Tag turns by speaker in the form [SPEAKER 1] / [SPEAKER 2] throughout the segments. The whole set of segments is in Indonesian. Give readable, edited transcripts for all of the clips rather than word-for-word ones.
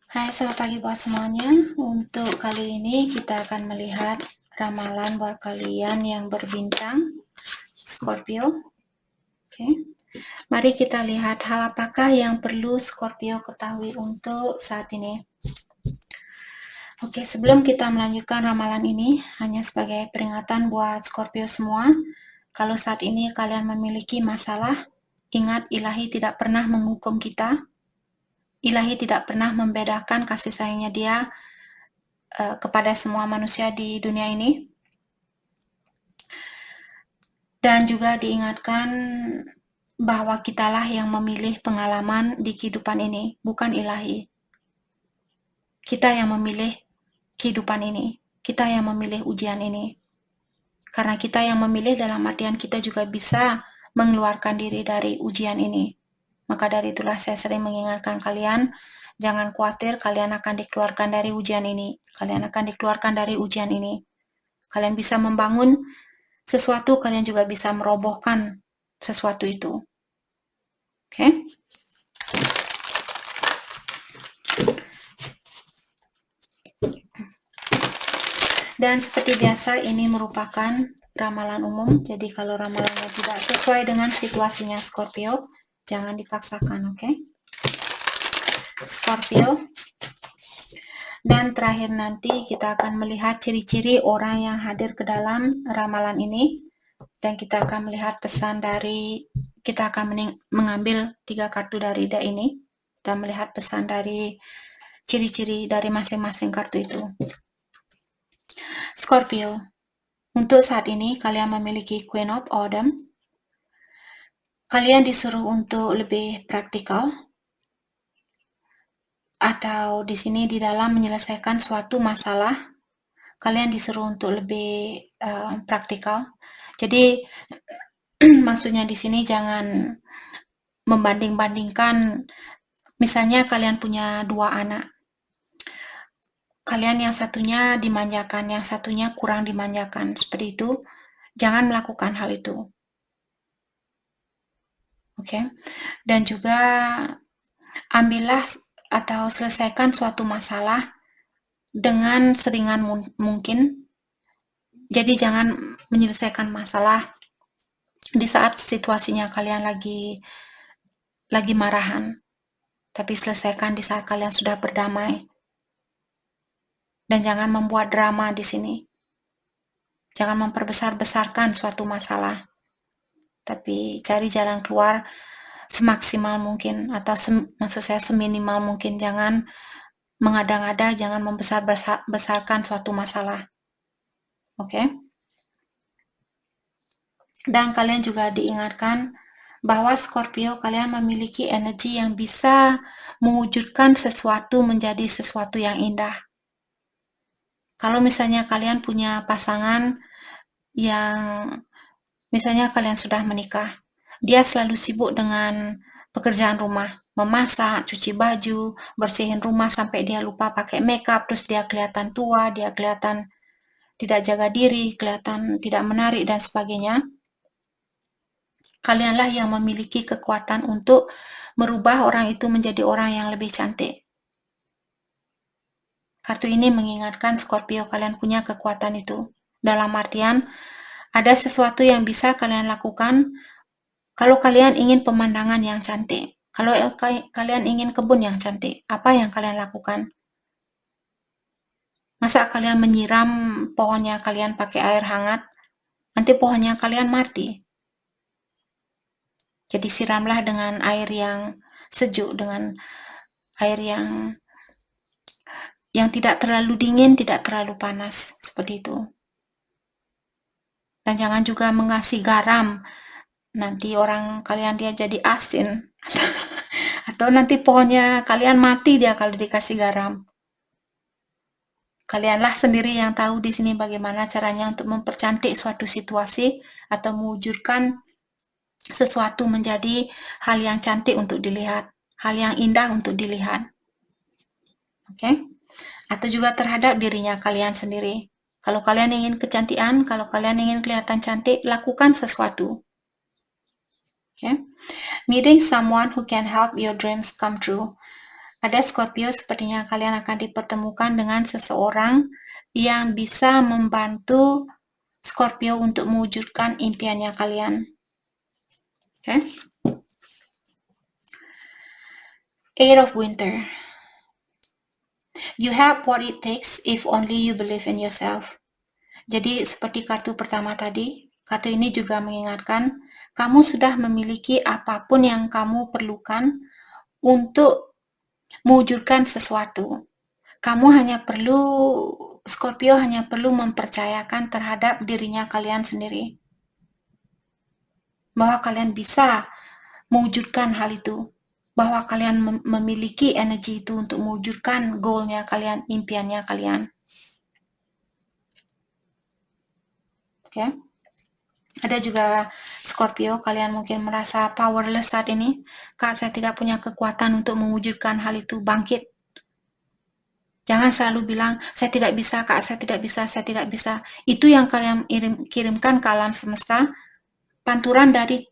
[SPEAKER 1] Hai, selamat pagi buat semuanya. Untuk kali ini kita akan melihat ramalan buat kalian yang berbintang Scorpio. Oke. Mari kita lihat hal apakah yang perlu Scorpio ketahui untuk saat ini. Oke, sebelum kita melanjutkan ramalan ini, hanya sebagai peringatan buat Scorpio semua, kalau saat ini kalian memiliki masalah, ingat ilahi tidak pernah menghukum kita. Ilahi tidak pernah membedakan kasih sayangnya dia kepada semua manusia di dunia ini. Dan juga diingatkan bahwa kitalah yang memilih pengalaman di kehidupan ini, bukan ilahi. Kita yang memilih kehidupan ini, kita yang memilih ujian ini. Karena kita yang memilih dalam artian kita juga bisa mengeluarkan diri dari ujian ini. Maka dari itulah saya sering mengingatkan kalian, jangan khawatir kalian akan dikeluarkan dari ujian ini. Kalian akan dikeluarkan dari ujian ini. Kalian bisa membangun sesuatu, kalian juga bisa merobohkan sesuatu itu. Oke? Dan seperti biasa, ini merupakan ramalan umum. Jadi kalau ramalannya tidak sesuai dengan situasinya Scorpio, jangan dipaksakan, oke? Scorpio. Dan terakhir nanti kita akan melihat ciri-ciri orang yang hadir ke dalam ramalan ini. Dan kita akan melihat pesan dari, kita akan mengambil 3 kartu dari deck ini. Kita melihat pesan dari ciri-ciri dari masing-masing kartu itu. Scorpio, untuk saat ini kalian memiliki Queen of Autumn. Kalian disuruh untuk lebih praktikal, atau di sini di dalam menyelesaikan suatu masalah, kalian disuruh untuk lebih praktikal. Jadi maksudnya di sini jangan membanding-bandingkan. Misalnya kalian punya 2 anak. Kalian yang satunya dimanjakan, yang satunya kurang dimanjakan. Seperti itu. Jangan melakukan hal itu. Oke. Dan juga ambillah atau selesaikan suatu masalah dengan seringan mungkin. Jadi jangan menyelesaikan masalah di saat situasinya kalian lagi marahan. Tapi selesaikan di saat kalian sudah berdamai. Dan jangan membuat drama di sini. Jangan memperbesar-besarkan suatu masalah. Tapi cari jalan keluar semaksimal mungkin, atau maksud saya seminimal mungkin. Jangan mengada-ngada, jangan membesar-besarkan suatu masalah. Oke? Dan kalian juga diingatkan bahwa Scorpio, kalian memiliki energi yang bisa mewujudkan sesuatu menjadi sesuatu yang indah. Kalau misalnya kalian punya pasangan yang misalnya kalian sudah menikah, dia selalu sibuk dengan pekerjaan rumah, memasak, cuci baju, bersihin rumah sampai dia lupa pakai makeup, terus dia kelihatan tua, dia kelihatan tidak jaga diri, kelihatan tidak menarik dan sebagainya. Kalianlah yang memiliki kekuatan untuk merubah orang itu menjadi orang yang lebih cantik. Kartu ini mengingatkan Scorpio, kalian punya kekuatan itu. Dalam artian, ada sesuatu yang bisa kalian lakukan kalau kalian ingin pemandangan yang cantik. Kalau kalian ingin kebun yang cantik, apa yang kalian lakukan? Masa kalian menyiram pohonnya kalian pakai air hangat? Nanti pohonnya kalian mati. Jadi siramlah dengan air yang sejuk, dengan air yang tidak terlalu dingin, tidak terlalu panas, seperti itu. Dan jangan juga mengasih garam, nanti orang kalian dia jadi asin. Atau nanti pohonnya kalian mati dia kalau dikasih garam. Kalianlah sendiri yang tahu di sini bagaimana caranya untuk mempercantik suatu situasi atau mewujudkan sesuatu menjadi hal yang cantik untuk dilihat, hal yang indah untuk dilihat. Oke? Atau juga terhadap dirinya kalian sendiri. Kalau kalian ingin kecantikan, kalau kalian ingin kelihatan cantik, lakukan sesuatu. Okay? Meeting someone who can help your dreams come true. Ada Scorpio, sepertinya kalian akan dipertemukan dengan seseorang yang bisa membantu Scorpio untuk mewujudkan impiannya kalian. Okay? Eight of Winter. You have what it takes if only you believe in yourself. Jadi seperti kartu pertama tadi, kartu ini juga mengingatkan kamu sudah memiliki apapun yang kamu perlukan untuk mewujudkan sesuatu. Kamu hanya perlu, Scorpio hanya perlu mempercayakan terhadap dirinya kalian sendiri. Bahwa kalian bisa mewujudkan hal itu. Bahwa kalian memiliki energi itu untuk mewujudkan goalnya kalian, impiannya kalian. Oke? Okay? Ada juga Scorpio, kalian mungkin merasa powerless saat ini. Kak, saya tidak punya kekuatan untuk mewujudkan hal itu. Bangkit. Jangan selalu bilang, saya tidak bisa, Kak, saya tidak bisa, saya tidak bisa. Itu yang kalian kirimkan ke alam semesta, panturan dari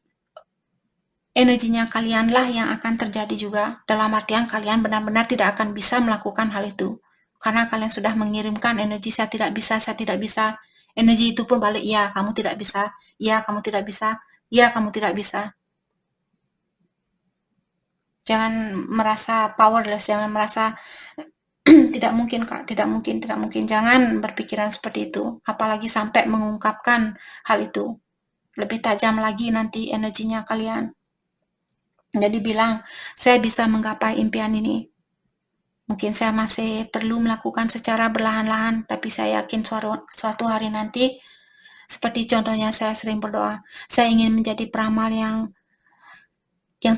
[SPEAKER 1] energinya kalianlah yang akan terjadi juga. Dalam artian kalian benar-benar tidak akan bisa melakukan hal itu. Karena kalian sudah mengirimkan energi, saya tidak bisa, saya tidak bisa. Energi itu pun balik, ya kamu tidak bisa, ya kamu tidak bisa, ya kamu tidak bisa. Jangan merasa powerless, jangan merasa tidak mungkin, Kak, tidak mungkin, tidak mungkin. Jangan berpikiran seperti itu, apalagi sampai mengungkapkan hal itu. Lebih tajam lagi nanti energinya kalian. Jadi bilang, saya bisa menggapai impian ini. Mungkin saya masih perlu melakukan secara berlahan-lahan, tapi saya yakin suatu hari nanti, seperti contohnya saya sering berdoa, saya ingin menjadi peramal yang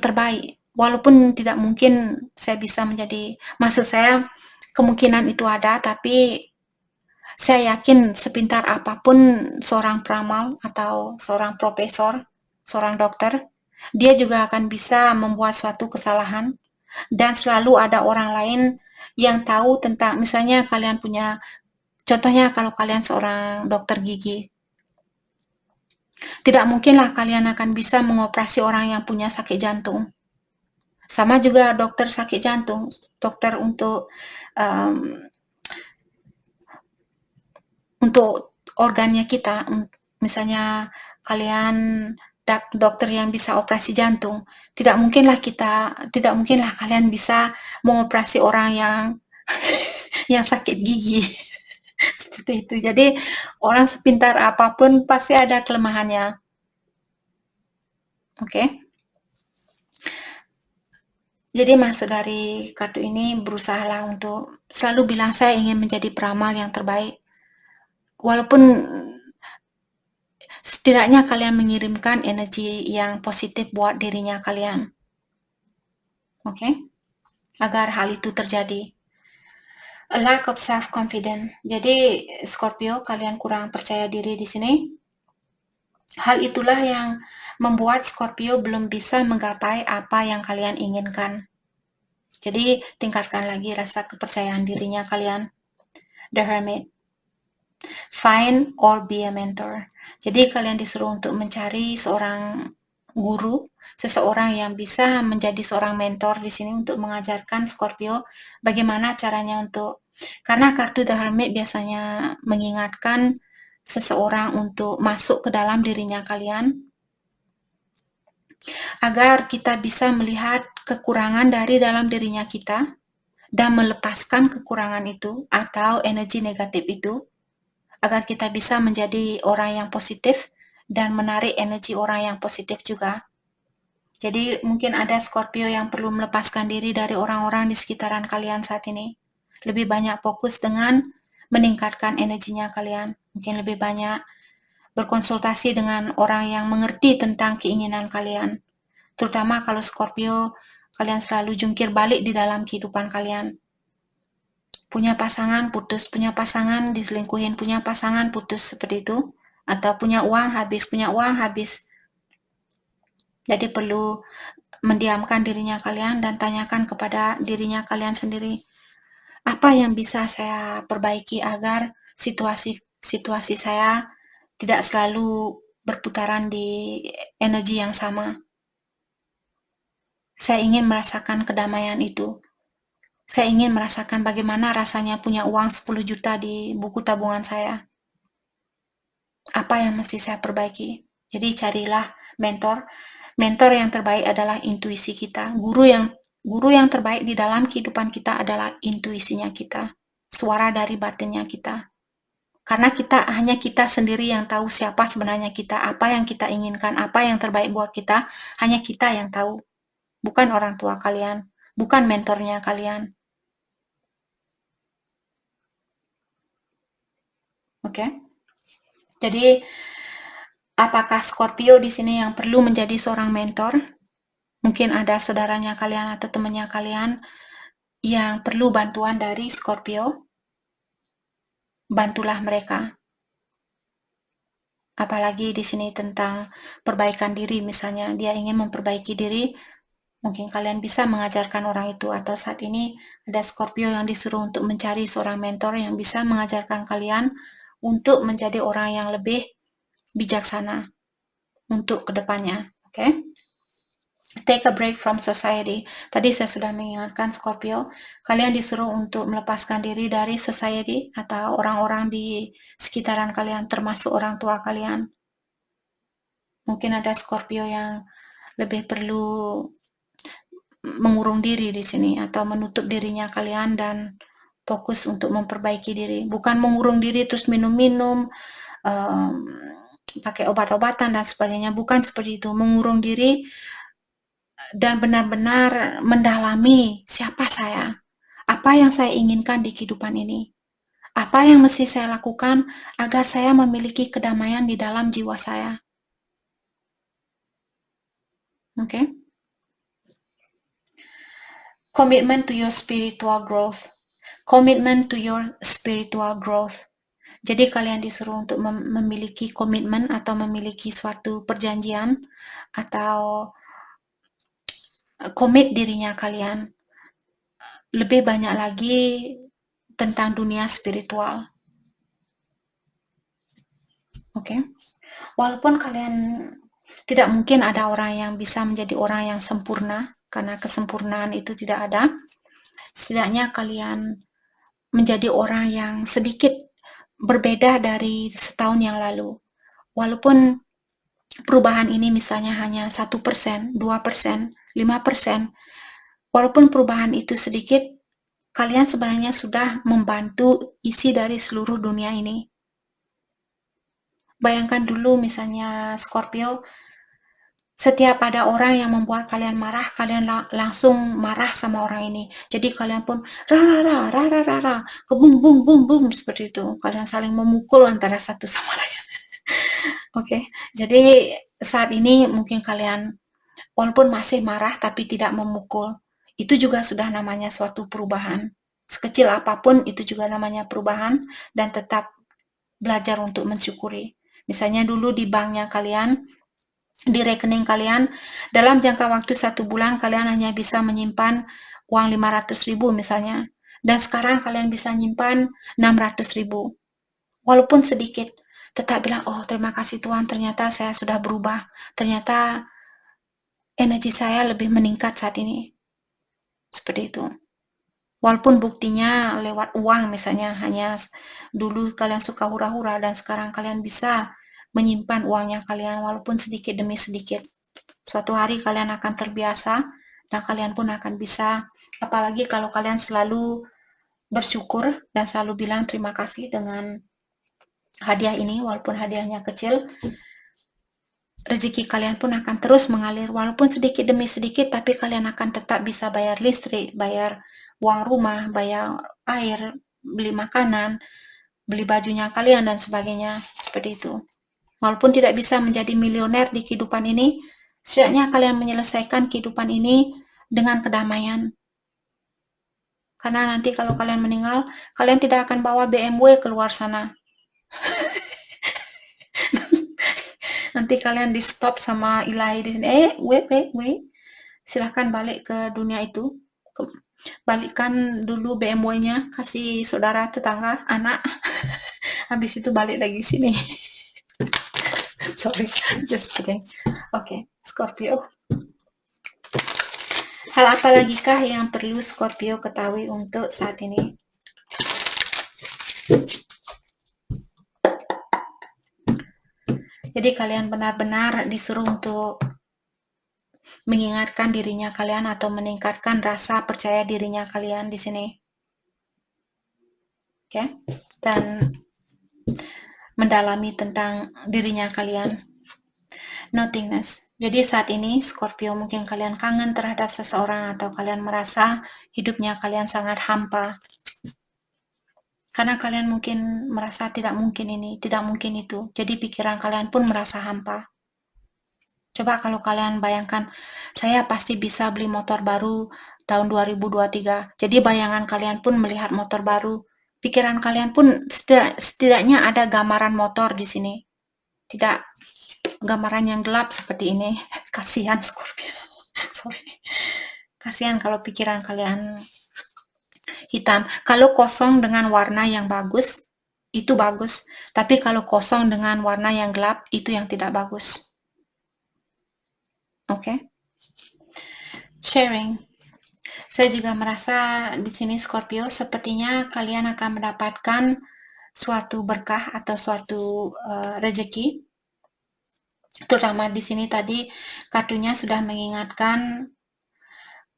[SPEAKER 1] terbaik. Walaupun tidak mungkin saya bisa menjadi, maksud saya kemungkinan itu ada, tapi saya yakin sepintar apapun seorang peramal atau seorang profesor, seorang dokter, dia juga akan bisa membuat suatu kesalahan. Dan selalu ada orang lain yang tahu tentang, misalnya kalian punya, contohnya kalau kalian seorang dokter gigi, tidak mungkinlah kalian akan bisa mengoperasi orang yang punya sakit jantung. Sama juga dokter sakit jantung, dokter untuk organnya kita, misalnya kalian dokter yang bisa operasi jantung, tidak mungkinlah kalian bisa mengoperasi orang yang yang sakit gigi. Seperti itu. Jadi orang sepintar apapun pasti ada kelemahannya. Oke. Okay? Jadi maksud dari kartu ini berusahalah untuk selalu bilang saya ingin menjadi peramal yang terbaik. Walaupun setidaknya kalian mengirimkan energi yang positif buat dirinya kalian. Oke? Okay? Agar hal itu terjadi. A lack of self-confidence. Jadi Scorpio, kalian kurang percaya diri di sini. Hal itulah yang membuat Scorpio belum bisa menggapai apa yang kalian inginkan. Jadi tingkatkan lagi rasa kepercayaan dirinya kalian. The Hermit. Find or be a mentor. Jadi kalian disuruh untuk mencari seorang guru, seseorang yang bisa menjadi seorang mentor di sini untuk mengajarkan Scorpio bagaimana caranya untuk, karena kartu The Hermit biasanya mengingatkan seseorang untuk masuk ke dalam dirinya kalian, agar kita bisa melihat kekurangan dari dalam dirinya kita dan melepaskan kekurangan itu atau energi negatif itu, agar kita bisa menjadi orang yang positif dan menarik energi orang yang positif juga. Jadi mungkin ada Scorpio yang perlu melepaskan diri dari orang-orang di sekitaran kalian saat ini. Lebih banyak fokus dengan meningkatkan energinya kalian. Mungkin lebih banyak berkonsultasi dengan orang yang mengerti tentang keinginan kalian. Terutama kalau Scorpio, kalian selalu jungkir balik di dalam kehidupan kalian. Punya pasangan putus, punya pasangan diselingkuhin, punya pasangan putus, seperti itu. Atau punya uang habis. Jadi perlu mendiamkan dirinya kalian dan tanyakan kepada dirinya kalian sendiri, apa yang bisa saya perbaiki agar situasi saya tidak selalu berputaran di energi yang sama. Saya ingin merasakan kedamaian itu. Saya ingin merasakan bagaimana rasanya punya uang 10 juta di buku tabungan saya. Apa yang mesti saya perbaiki? Jadi carilah mentor. Mentor yang terbaik adalah intuisi kita. Guru yang terbaik di dalam kehidupan kita adalah intuisinya kita. Suara dari batinnya kita. Karena hanya kita sendiri yang tahu siapa sebenarnya kita, apa yang kita inginkan, apa yang terbaik buat kita, hanya kita yang tahu. Bukan orang tua kalian, bukan mentornya kalian. Oke? Jadi, apakah Scorpio di sini yang perlu menjadi seorang mentor? Mungkin ada saudaranya kalian atau temannya kalian yang perlu bantuan dari Scorpio. Bantulah mereka. Apalagi di sini tentang perbaikan diri, misalnya dia ingin memperbaiki diri, mungkin kalian bisa mengajarkan orang itu, atau saat ini ada Scorpio yang disuruh untuk mencari seorang mentor yang bisa mengajarkan kalian untuk menjadi orang yang lebih bijaksana untuk kedepannya. Oke? Take a break from society. Tadi saya sudah mengingatkan Scorpio, kalian disuruh untuk melepaskan diri dari society atau orang-orang di sekitaran kalian, termasuk orang tua kalian. Mungkin ada Scorpio yang lebih perlu mengurung diri di sini atau menutup dirinya kalian dan fokus untuk memperbaiki diri. Bukan mengurung diri terus minum-minum, pakai obat-obatan dan sebagainya. Bukan seperti itu. Mengurung diri dan benar-benar mendalami siapa saya, apa yang saya inginkan di kehidupan ini, apa yang mesti saya lakukan agar saya memiliki kedamaian di dalam jiwa saya. Oke? Commitment to your spiritual growth. Commitment to your spiritual growth. Jadi kalian disuruh untuk memiliki komitmen atau memiliki suatu perjanjian atau komit dirinya kalian lebih banyak lagi tentang dunia spiritual. Oke? Walaupun kalian tidak mungkin ada orang yang bisa menjadi orang yang sempurna, karena kesempurnaan itu tidak ada. Setidaknya kalian menjadi orang yang sedikit berbeda dari setahun yang lalu. Walaupun perubahan ini misalnya hanya 1%, 2%, 5%, walaupun perubahan itu sedikit, kalian sebenarnya sudah membantu isi dari seluruh dunia ini. Bayangkan dulu misalnya Scorpio, setiap ada orang yang membuat kalian marah, kalian langsung marah sama orang ini. Jadi kalian pun ra, bum bum bum bum seperti itu. Kalian saling memukul antara satu sama lain. Oke, jadi saat ini mungkin kalian walaupun masih marah tapi tidak memukul. Itu juga sudah namanya suatu perubahan. Sekecil apapun itu juga namanya perubahan dan tetap belajar untuk mensyukuri. Misalnya dulu di banknya kalian, di rekening kalian, dalam jangka waktu 1 bulan kalian hanya bisa menyimpan uang 500.000 misalnya. Dan sekarang kalian bisa menyimpan 600.000. Walaupun sedikit, tetap bilang, oh terima kasih Tuhan, ternyata saya sudah berubah. Ternyata energi saya lebih meningkat saat ini. Seperti itu. Walaupun buktinya lewat uang misalnya, hanya dulu kalian suka hura-hura dan sekarang kalian bisa menyimpan uangnya kalian walaupun sedikit demi sedikit. Suatu hari kalian akan terbiasa dan kalian pun akan bisa, apalagi kalau kalian selalu bersyukur dan selalu bilang terima kasih dengan hadiah ini, walaupun hadiahnya kecil, rezeki kalian pun akan terus mengalir walaupun sedikit demi sedikit, tapi kalian akan tetap bisa bayar listrik, bayar uang rumah, bayar air, beli makanan, beli bajunya kalian dan sebagainya, seperti itu. Walaupun tidak bisa menjadi milioner di kehidupan ini, setidaknya kalian menyelesaikan kehidupan ini dengan kedamaian. Karena nanti kalau kalian meninggal, kalian tidak akan bawa BMW keluar sana. Nanti kalian di stop sama ilahi di sini. Wait. Silahkan balik ke dunia itu. Balikkan dulu BMW-nya, kasih saudara, tetangga, anak. Habis itu balik lagi sini. Sorry, just kidding. Okay, Scorpio. Hal apa lagikah yang perlu Scorpio ketahui untuk saat ini? Jadi kalian benar-benar disuruh untuk mengingatkan dirinya kalian atau meningkatkan rasa percaya dirinya kalian di sini. Oke? Dan mendalami tentang dirinya kalian. Nothingness. Jadi saat ini Scorpio mungkin kalian kangen terhadap seseorang atau kalian merasa hidupnya kalian sangat hampa. Karena kalian mungkin merasa tidak mungkin ini, tidak mungkin itu. Jadi pikiran kalian pun merasa hampa. Coba kalau kalian bayangkan, saya pasti bisa beli motor baru tahun 2023. Jadi bayangan kalian pun melihat motor baru. Pikiran kalian pun setidaknya ada gambaran motor di sini. Tidak gambaran yang gelap seperti ini. Kasihan Scorpio. Sorry. Kasihan kalau pikiran kalian hitam. Kalau kosong dengan warna yang bagus, itu bagus. Tapi kalau kosong dengan warna yang gelap, itu yang tidak bagus. Oke? Sharing. Saya juga merasa di sini Scorpio sepertinya kalian akan mendapatkan suatu berkah atau suatu rezeki. Terutama di sini tadi kartunya sudah mengingatkan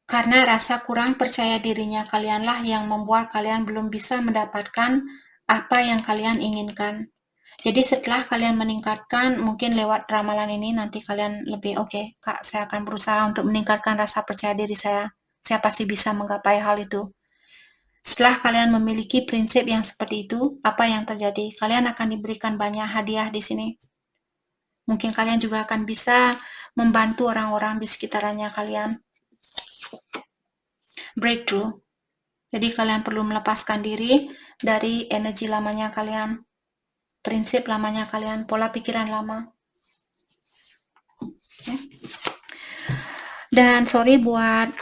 [SPEAKER 1] karena rasa kurang percaya dirinya kalianlah yang membuat kalian belum bisa mendapatkan apa yang kalian inginkan. Jadi setelah kalian meningkatkan, mungkin lewat ramalan ini nanti kalian lebih oke, Kak, saya akan berusaha untuk meningkatkan rasa percaya diri saya. Saya pasti bisa menggapai hal itu. Setelah kalian memiliki prinsip yang seperti itu, apa yang terjadi? Kalian akan diberikan banyak hadiah di sini. Mungkin kalian juga akan bisa membantu orang-orang di sekitarannya kalian. Breakthrough. Jadi kalian perlu melepaskan diri dari energi lamanya kalian, prinsip lamanya kalian, pola pikiran lama. Okay. Dan sorry buat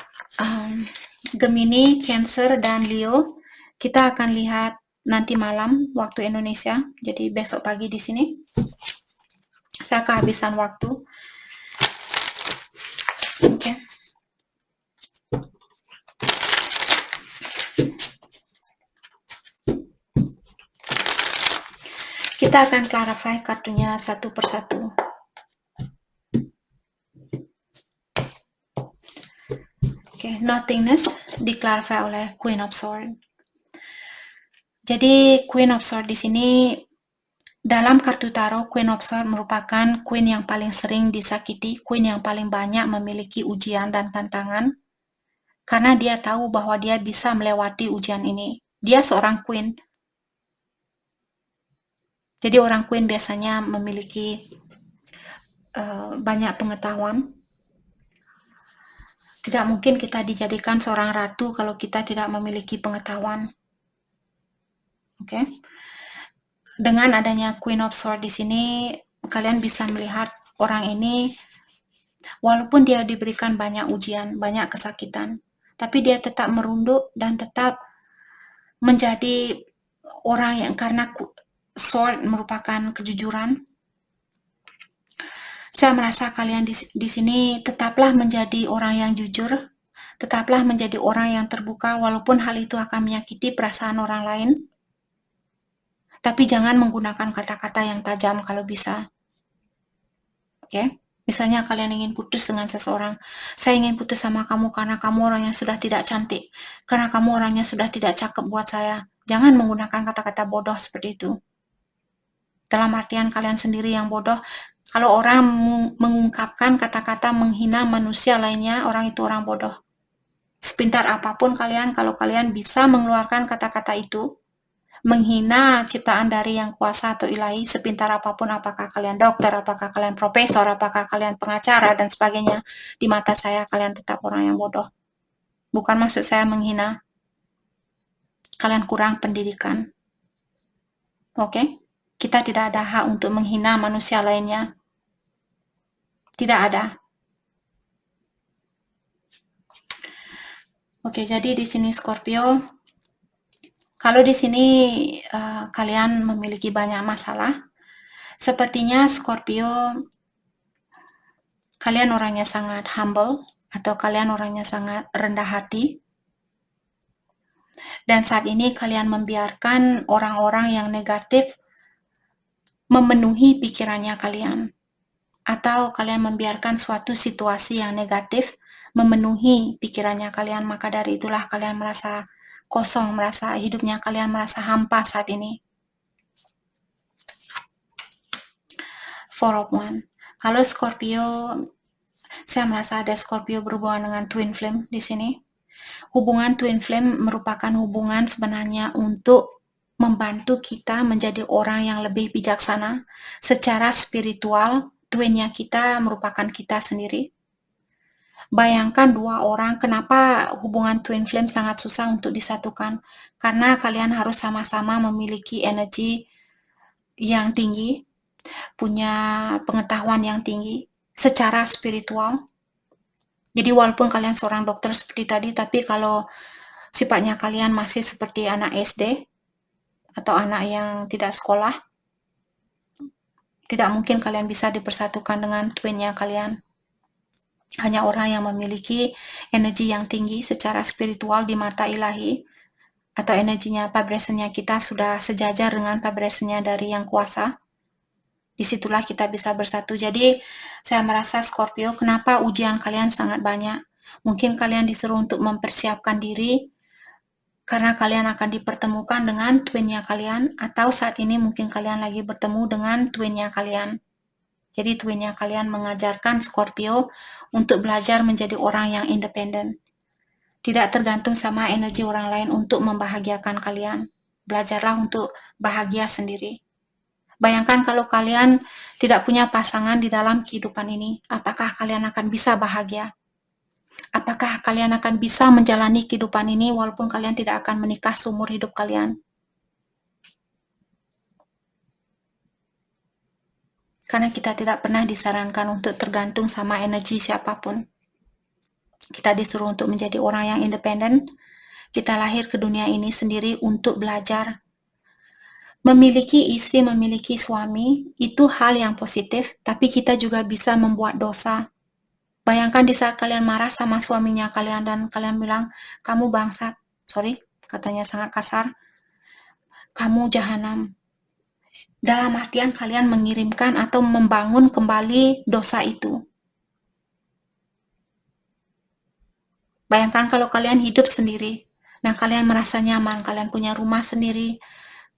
[SPEAKER 1] Gemini, Cancer, dan Leo. Kita akan lihat nanti malam waktu Indonesia. Jadi besok pagi di sini. Saya kehabisan waktu. Oke. Kita akan clarify kartunya satu persatu. Oke, nothingness diklarify oleh Queen of Swords. Jadi Queen of Swords di sini dalam kartu tarot, Queen of Swords merupakan queen yang paling sering disakiti, queen yang paling banyak memiliki ujian dan tantangan, karena dia tahu bahwa dia bisa melewati ujian ini. Dia seorang queen. Jadi orang queen biasanya memiliki banyak pengetahuan. Tidak mungkin kita dijadikan seorang ratu kalau kita tidak memiliki pengetahuan. Oke. Dengan adanya Queen of Swords di sini, kalian bisa melihat orang ini, walaupun dia diberikan banyak ujian, banyak kesakitan, tapi dia tetap merunduk dan tetap menjadi orang yang, karena sword merupakan kejujuran. Saya merasa kalian di sini tetaplah menjadi orang yang jujur, tetaplah menjadi orang yang terbuka walaupun hal itu akan menyakiti perasaan orang lain. Tapi jangan menggunakan kata-kata yang tajam kalau bisa. Oke? Misalnya kalian ingin putus dengan seseorang, saya ingin putus sama kamu karena kamu orangnya sudah tidak cantik, karena kamu orangnya sudah tidak cakep buat saya. Jangan menggunakan kata-kata bodoh seperti itu. Dalam artian kalian sendiri yang bodoh. Kalau orang mengungkapkan kata-kata menghina manusia lainnya, orang itu orang bodoh. Sepintar apapun kalian, kalau kalian bisa mengeluarkan kata-kata itu, menghina ciptaan dari yang kuasa atau ilahi, sepintar apapun, apakah kalian dokter, apakah kalian profesor, apakah kalian pengacara, dan sebagainya, di mata saya kalian tetap orang yang bodoh. Bukan maksud saya menghina. Kalian kurang pendidikan. Oke? Kita tidak ada hak untuk menghina manusia lainnya. Tidak ada. Oke, jadi di sini Scorpio, kalau di sini kalian memiliki banyak masalah, sepertinya Scorpio, kalian orangnya sangat humble, atau kalian orangnya sangat rendah hati, dan saat ini kalian membiarkan orang-orang yang negatif memenuhi pikirannya kalian, atau kalian membiarkan suatu situasi yang negatif memenuhi pikirannya kalian, maka dari itulah kalian merasa kosong, merasa hidupnya kalian merasa hampa saat ini. Four of Wands. Kalau Scorpio, saya merasa ada Scorpio berhubungan dengan Twin Flame di sini. Hubungan Twin Flame merupakan hubungan sebenarnya untuk membantu kita menjadi orang yang lebih bijaksana. Secara spiritual, twinnya kita merupakan kita sendiri. Bayangkan dua orang, kenapa hubungan Twin Flame sangat susah untuk disatukan? Karena kalian harus sama-sama memiliki energi yang tinggi, punya pengetahuan yang tinggi secara spiritual. Jadi walaupun kalian seorang dokter seperti tadi, tapi kalau sifatnya kalian masih seperti anak SD atau anak yang tidak sekolah, tidak mungkin kalian bisa dipersatukan dengan twinnya kalian. Hanya orang yang memiliki energi yang tinggi secara spiritual di mata ilahi, atau energinya, vibrasinya kita sudah sejajar dengan vibrasinya dari yang kuasa, disitulah kita bisa bersatu. Jadi saya merasa Scorpio, kenapa ujian kalian sangat banyak? Mungkin kalian disuruh untuk mempersiapkan diri karena kalian akan dipertemukan dengan twinnya kalian, atau saat ini mungkin kalian lagi bertemu dengan twinnya kalian. Jadi twinnya kalian mengajarkan Scorpio untuk belajar menjadi orang yang independen. Tidak tergantung sama energi orang lain untuk membahagiakan kalian. Belajarlah untuk bahagia sendiri. Bayangkan kalau kalian tidak punya pasangan di dalam kehidupan ini, apakah kalian akan bisa bahagia? Apakah kalian akan bisa menjalani kehidupan ini walaupun kalian tidak akan menikah seumur hidup kalian? Karena kita tidak pernah disarankan untuk tergantung sama energi siapapun. Kita disuruh untuk menjadi orang yang independen. Kita lahir ke dunia ini sendiri untuk belajar. Memiliki istri, memiliki suami, itu hal yang positif, tapi kita juga bisa membuat dosa. Bayangkan di saat kalian marah sama suaminya kalian dan kalian bilang, kamu bangsat, sorry, katanya sangat kasar, kamu jahanam. Dalam artian kalian mengirimkan atau membangun kembali dosa itu. Bayangkan kalau kalian hidup sendiri dan kalian merasa nyaman, kalian punya rumah sendiri,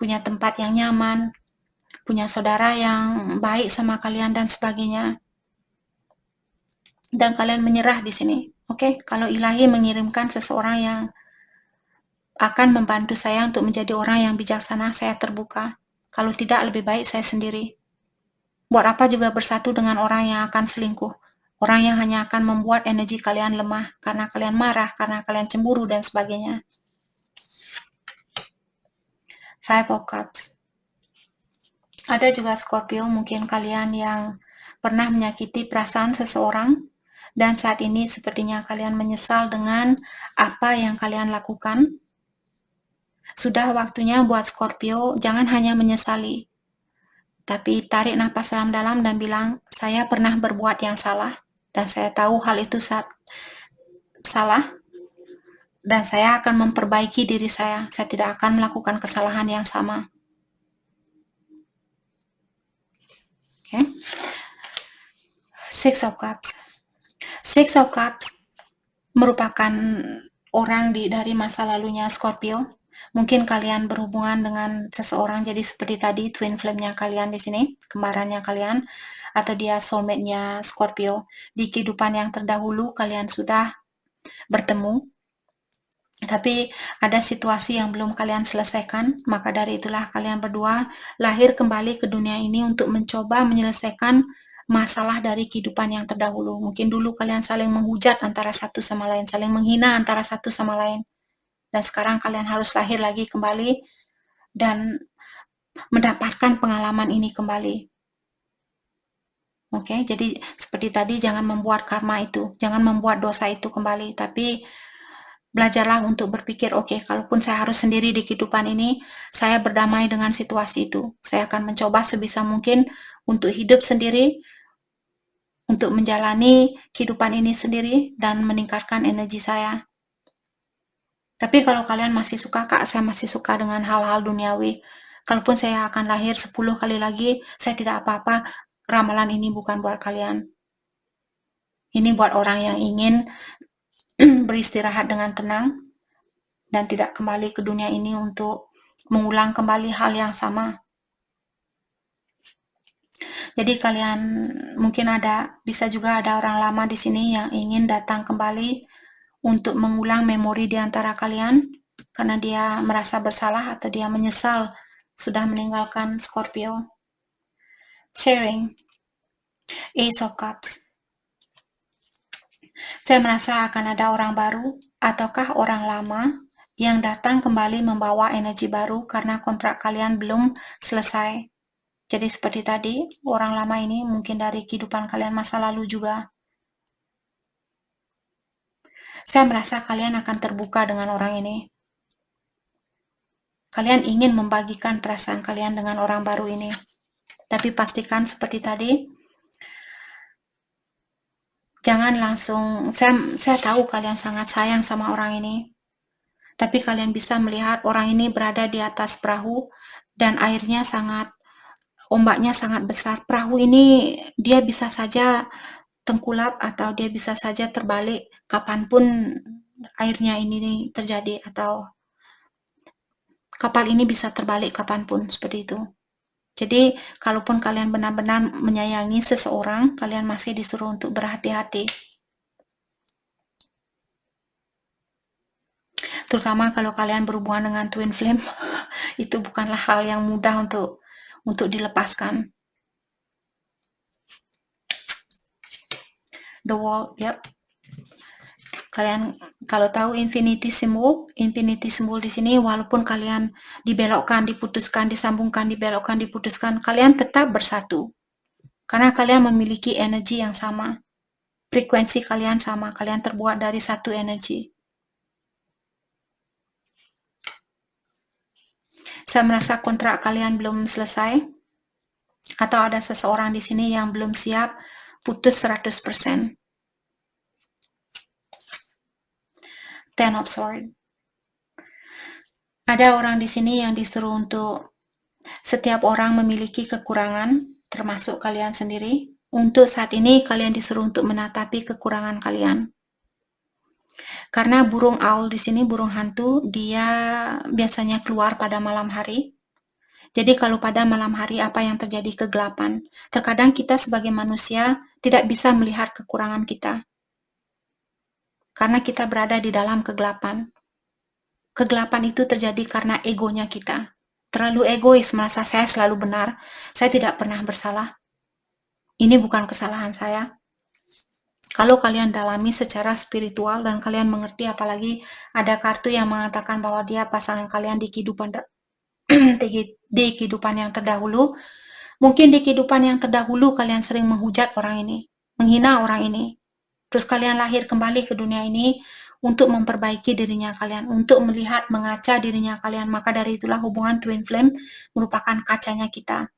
[SPEAKER 1] punya tempat yang nyaman, punya saudara yang baik sama kalian dan sebagainya. Dan kalian menyerah di sini. Oke, kalau ilahi mengirimkan seseorang yang akan membantu saya untuk menjadi orang yang bijaksana, saya terbuka. Kalau tidak, lebih baik saya sendiri. Buat apa juga bersatu dengan orang yang akan selingkuh? Orang yang hanya akan membuat energi kalian lemah, karena kalian marah, karena kalian cemburu, dan sebagainya. Five of Cups. Ada juga Scorpio, mungkin kalian yang pernah menyakiti perasaan seseorang, dan saat ini sepertinya kalian menyesal dengan apa yang kalian lakukan. Sudah waktunya buat Scorpio, jangan hanya menyesali, tapi tarik napas dalam-dalam dan bilang, saya pernah berbuat yang salah, dan saya tahu hal itu salah, dan saya akan memperbaiki diri saya. Saya tidak akan melakukan kesalahan yang sama. Okay. Six of Cups. Six of Cups merupakan orang dari masa lalunya Scorpio. Mungkin kalian berhubungan dengan seseorang, jadi seperti tadi twin flame-nya kalian di sini, kembarannya kalian, atau dia soulmate-nya Scorpio. Di kehidupan yang terdahulu kalian sudah bertemu, tapi ada situasi yang belum kalian selesaikan, maka dari itulah kalian berdua lahir kembali ke dunia ini untuk mencoba menyelesaikan masalah dari kehidupan yang terdahulu. Mungkin dulu kalian saling menghujat antara satu sama lain, saling menghina antara satu sama lain. Dan sekarang kalian harus lahir lagi kembali dan mendapatkan pengalaman ini kembali. Oke, jadi seperti tadi, jangan membuat karma itu, jangan membuat dosa itu kembali, tapi belajarlah untuk berpikir, oke, kalaupun saya harus sendiri di kehidupan ini, saya berdamai dengan situasi itu. Saya akan mencoba sebisa mungkin untuk hidup sendiri, untuk menjalani kehidupan ini sendiri dan meningkatkan energi saya. Tapi kalau kalian masih suka, Kak, saya masih suka dengan hal-hal duniawi. Kalaupun saya akan lahir 10 kali lagi, saya tidak apa-apa, ramalan ini bukan buat kalian. Ini buat orang yang ingin beristirahat dengan tenang dan tidak kembali ke dunia ini untuk mengulang kembali hal yang sama. Jadi kalian mungkin bisa juga ada orang lama di sini yang ingin datang kembali untuk mengulang memori di antara kalian karena dia merasa bersalah atau dia menyesal sudah meninggalkan Scorpio. Sharing, Ace of Cups. Saya merasa akan ada orang baru ataukah orang lama yang datang kembali membawa energi baru karena kontrak kalian belum selesai. Jadi seperti tadi, orang lama ini mungkin dari kehidupan kalian masa lalu juga. Saya merasa kalian akan terbuka dengan orang ini. Kalian ingin membagikan perasaan kalian dengan orang baru ini. Tapi pastikan seperti tadi, jangan langsung, saya tahu kalian sangat sayang sama orang ini. Tapi kalian bisa melihat orang ini berada di atas perahu dan ombaknya sangat besar. Perahu ini dia bisa saja tengkulap atau dia bisa saja terbalik kapanpun airnya ini terjadi atau kapal ini bisa terbalik kapanpun seperti itu. Jadi kalaupun kalian benar-benar menyayangi seseorang, kalian masih disuruh untuk berhati-hati. Terutama kalau kalian berhubungan dengan twin flame, itu bukanlah hal yang mudah untuk dilepaskan. The wall, yep. Kalian kalau tahu infinity symbol di sini walaupun kalian dibelokkan, diputuskan, disambungkan, dibelokkan, diputuskan, kalian tetap bersatu. Karena kalian memiliki energi yang sama. Frekuensi kalian sama, kalian terbuat dari satu energi. Saya merasa kontrak kalian belum selesai atau ada seseorang di sini yang belum siap putus 100%. Ten of Swords. Ada orang di sini yang disuruh untuk setiap orang memiliki kekurangan, termasuk kalian sendiri. Untuk saat ini, kalian disuruh untuk menatapi kekurangan kalian. Karena burung owl di sini, burung hantu, dia biasanya keluar pada malam hari. Jadi kalau pada malam hari apa yang terjadi kegelapan. Terkadang kita sebagai manusia tidak bisa melihat kekurangan kita. Karena kita berada di dalam kegelapan. Kegelapan itu terjadi karena egonya kita. Terlalu egois, merasa saya selalu benar, saya tidak pernah bersalah. Ini bukan kesalahan saya. Kalau kalian dalami secara spiritual dan kalian mengerti, apalagi ada kartu yang mengatakan bahwa dia pasangan kalian di kehidupan di kehidupan yang terdahulu, mungkin di kehidupan yang terdahulu kalian sering menghujat orang ini, menghina orang ini. Terus kalian lahir kembali ke dunia ini untuk memperbaiki dirinya kalian, untuk melihat, mengaca dirinya kalian. Maka dari itulah hubungan twin flame merupakan kacanya kita.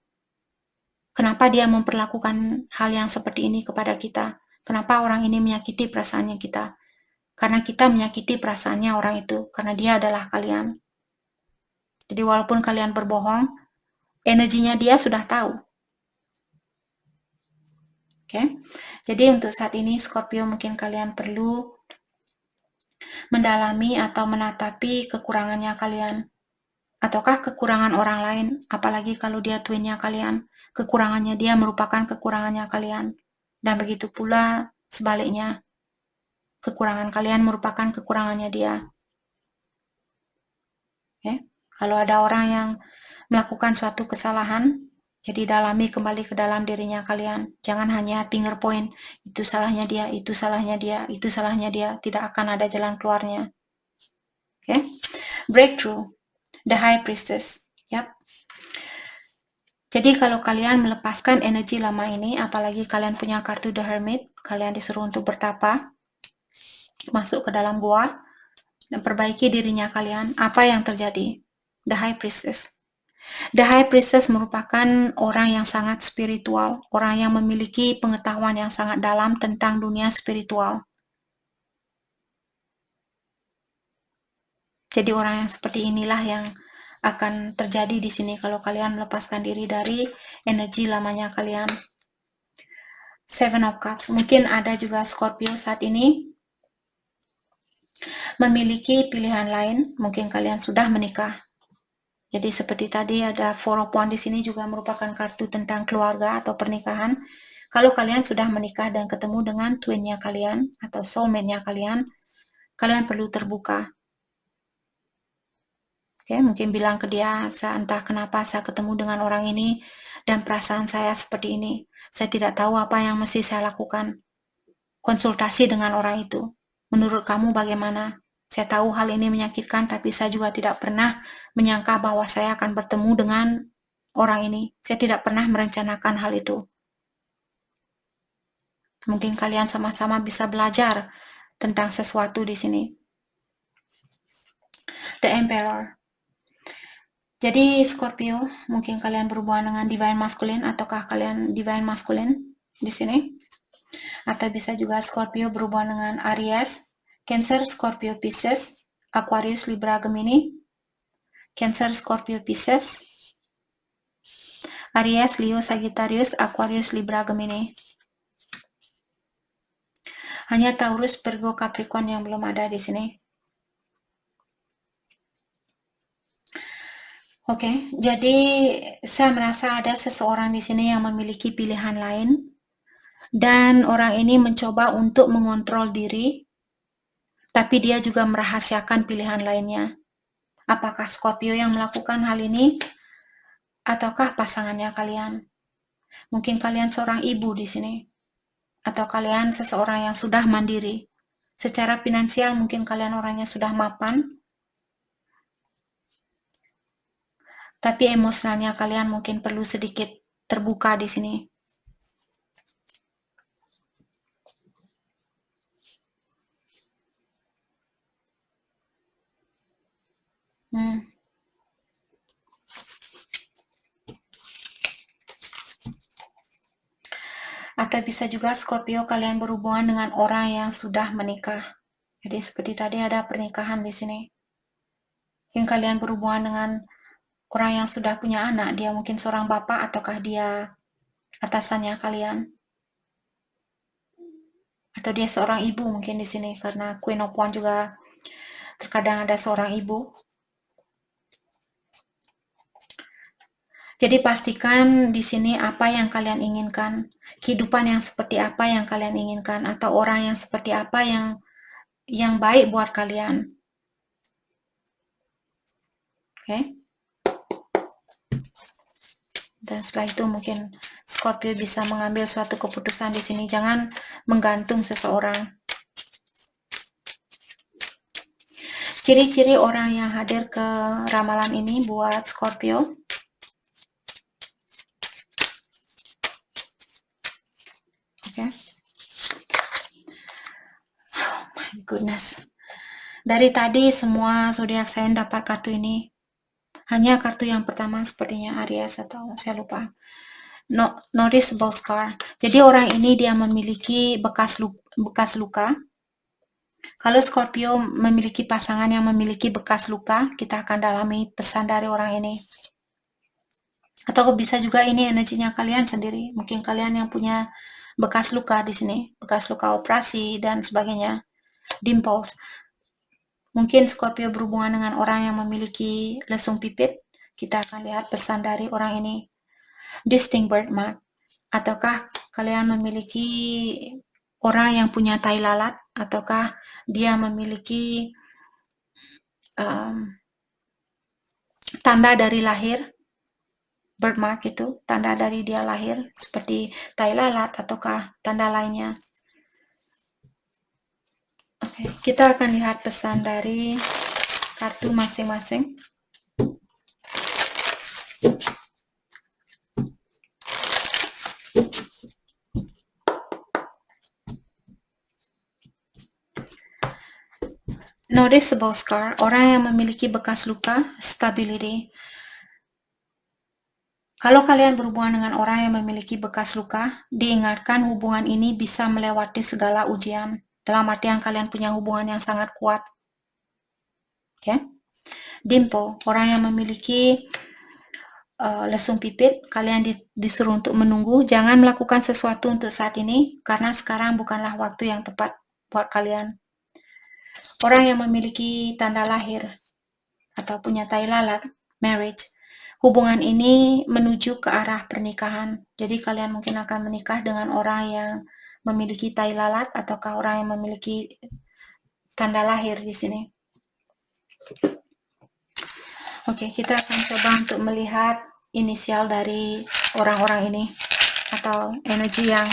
[SPEAKER 1] Kenapa dia memperlakukan hal yang seperti ini kepada kita? Kenapa orang ini menyakiti perasaannya kita? Karena kita menyakiti perasaannya orang itu, karena dia adalah kalian. Jadi walaupun kalian berbohong, energinya dia sudah tahu. Oke? Jadi untuk saat ini Scorpio mungkin kalian perlu mendalami atau menatapi kekurangannya kalian. Ataukah kekurangan orang lain, apalagi kalau dia twinnya kalian. Kekurangannya dia merupakan kekurangannya kalian. Dan begitu pula sebaliknya. Kekurangan kalian merupakan kekurangannya dia. Oke? Kalau ada orang yang melakukan suatu kesalahan, jadi dalami kembali ke dalam dirinya kalian. Jangan hanya finger point, itu salahnya dia, itu salahnya dia, itu salahnya dia. Tidak akan ada jalan keluarnya. Oke? Breakthrough. The High Priestess. Yap. Jadi kalau kalian melepaskan energi lama ini, apalagi kalian punya kartu The Hermit, kalian disuruh untuk bertapa, masuk ke dalam gua, dan perbaiki dirinya kalian. Apa yang terjadi? The High Priestess. The High Priestess merupakan orang yang sangat spiritual, orang yang memiliki pengetahuan yang sangat dalam tentang dunia spiritual. Jadi orang yang seperti inilah yang akan terjadi di sini kalau kalian melepaskan diri dari energi lamanya kalian. Seven of Cups. Mungkin ada juga Scorpio saat ini memiliki pilihan lain. Mungkin kalian sudah menikah. Jadi seperti tadi ada Four of Wands di sini juga merupakan kartu tentang keluarga atau pernikahan. Kalau kalian sudah menikah dan ketemu dengan twinnya kalian atau soulmate-nya kalian, kalian perlu terbuka. Oke, mungkin bilang ke dia, saya entah kenapa saya ketemu dengan orang ini dan perasaan saya seperti ini. Saya tidak tahu apa yang mesti saya lakukan. Konsultasi dengan orang itu. Menurut kamu bagaimana? Saya tahu hal ini menyakitkan, tapi saya juga tidak pernah menyangka bahwa saya akan bertemu dengan orang ini. Saya tidak pernah merencanakan hal itu. Mungkin kalian sama-sama bisa belajar tentang sesuatu di sini. The Emperor. Jadi Scorpio, mungkin kalian berhubungan dengan Divine Masculine ataukah kalian Divine Masculine di sini? Atau bisa juga Scorpio berhubungan dengan Aries, Cancer, Scorpio, Pisces, Aquarius, Libra, Gemini, Cancer, Scorpio, Pisces, Aries, Leo, Sagittarius, Aquarius, Libra, Gemini. Hanya Taurus, Virgo, Capricorn yang belum ada di sini. Oke, jadi saya merasa ada seseorang di sini yang memiliki pilihan lain dan orang ini mencoba untuk mengontrol diri, tapi dia juga merahasiakan pilihan lainnya. Apakah Scorpio yang melakukan hal ini ataukah pasangannya kalian? Mungkin kalian seorang ibu di sini atau kalian seseorang yang sudah mandiri. Secara finansial mungkin kalian orangnya sudah mapan, tapi emosionalnya kalian mungkin perlu sedikit terbuka di sini. Atau bisa juga Scorpio kalian berhubungan dengan orang yang sudah menikah. Jadi seperti tadi ada pernikahan di sini. Mungkin kalian berhubungan dengan orang yang sudah punya anak, dia mungkin seorang bapak ataukah dia atasannya kalian. Atau dia seorang ibu mungkin di sini karena Queen of Wands juga terkadang ada seorang ibu. Jadi pastikan di sini apa yang kalian inginkan, kehidupan yang seperti apa yang kalian inginkan, atau orang yang seperti apa yang baik buat kalian. Oke? Dan setelah itu mungkin Scorpio bisa mengambil suatu keputusan di sini. Jangan menggantung seseorang. Ciri-ciri orang yang hadir ke ramalan ini buat Scorpio. Oke. Oh my goodness. Dari tadi semua zodiak sign dapat kartu ini. Hanya kartu yang pertama sepertinya Aries atau saya lupa. Noticeable scar. Jadi orang ini dia memiliki bekas luka. Kalau Scorpio memiliki pasangan yang memiliki bekas luka, kita akan dalami pesan dari orang ini. Atau bisa juga ini energinya kalian sendiri. Mungkin kalian yang punya bekas luka di sini, bekas luka operasi dan sebagainya. Dimples. Mungkin Scorpio berhubungan dengan orang yang memiliki lesung pipit. Kita akan lihat pesan dari orang ini. Distinct birthmark. Ataukah kalian memiliki orang yang punya tai lalat? Ataukah dia memiliki tanda dari lahir? Birthmark itu tanda dari dia lahir seperti tai lalat ataukah tanda lainnya. Oke, kita akan lihat pesan dari kartu masing-masing. Noticeable scar, orang yang memiliki bekas luka. Stability, Kalau kalian berhubungan dengan orang yang memiliki bekas luka, diingatkan hubungan ini bisa melewati segala ujian. Dalam artian kalian punya hubungan yang sangat kuat. Oke? Dimple, orang yang memiliki lesung pipit, kalian disuruh untuk menunggu. Jangan melakukan sesuatu untuk saat ini, karena sekarang bukanlah waktu yang tepat buat kalian. Orang yang memiliki tanda lahir atau punya tai lalat, marriage, hubungan ini menuju ke arah pernikahan. Jadi kalian mungkin akan menikah dengan orang yang memiliki tai lalat ataukah orang yang memiliki tanda lahir di sini. Oke, kita akan coba untuk melihat inisial dari orang-orang ini atau energi yang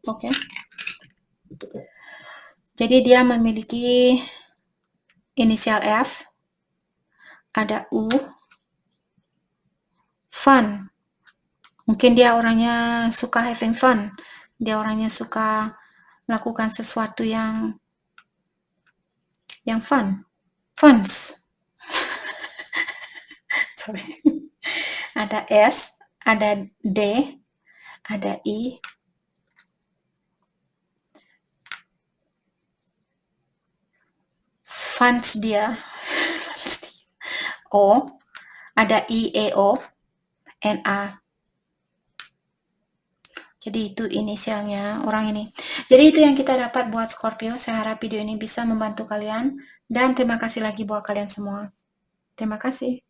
[SPEAKER 1] oke. Jadi dia memiliki inisial F, ada U, fun. Mungkin dia orangnya suka having fun. Dia orangnya suka melakukan sesuatu yang fun. Funs. Sorry. Ada S, ada D, ada I, fans dia. O, ada I, E, O, N, A. Jadi itu inisialnya orang ini. Jadi itu yang kita dapat buat Scorpio. Saya harap video ini bisa membantu kalian. Dan terima kasih lagi buat kalian semua. Terima kasih.